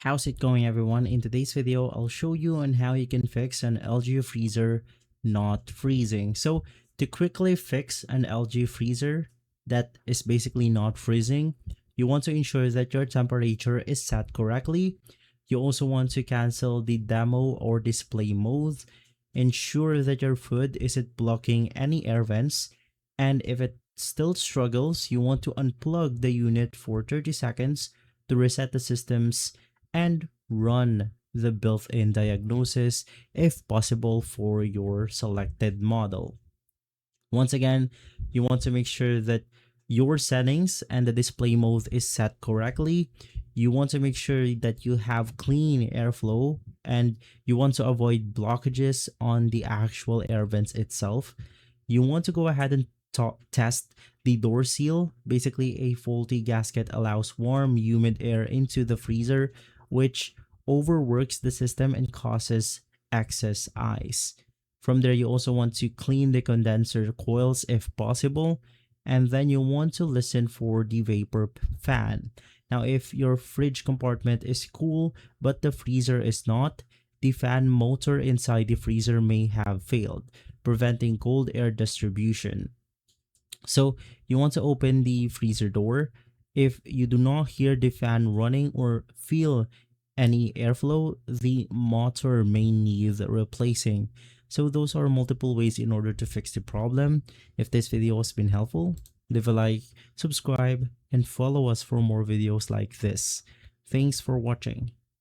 How's it going, everyone? In today's video, I'll show you on how you can fix an LG freezer not freezing. So to quickly fix an LG freezer that is basically not freezing, you want to ensure that your temperature is set correctly. You also want to cancel the demo or display mode. Ensure that your food isn't blocking any air vents. And if it still struggles, you want to unplug the unit for 30 seconds to reset the systems and run the built-in diagnosis if possible for your selected model. Once again, you want to make sure that your settings and the display mode is set correctly. You want to make sure that you have clean airflow and you want to avoid blockages on the actual air vents itself. You want to go ahead and test the door seal. Basically, a faulty gasket allows warm, humid air into the freezer, which overworks the system and causes excess ice. From there, you also want to clean the condenser coils if possible, and then you want to listen for the vapor fan. Now, if your fridge compartment is cool but the freezer is not, the fan motor inside the freezer may have failed, preventing cold air distribution. So you want to open the freezer door. If you do not hear the fan running or feel any airflow, the motor may need replacing. So those are multiple ways in order to fix the problem. If this video has been helpful, leave a like, subscribe, and follow us for more videos like this. Thanks for watching.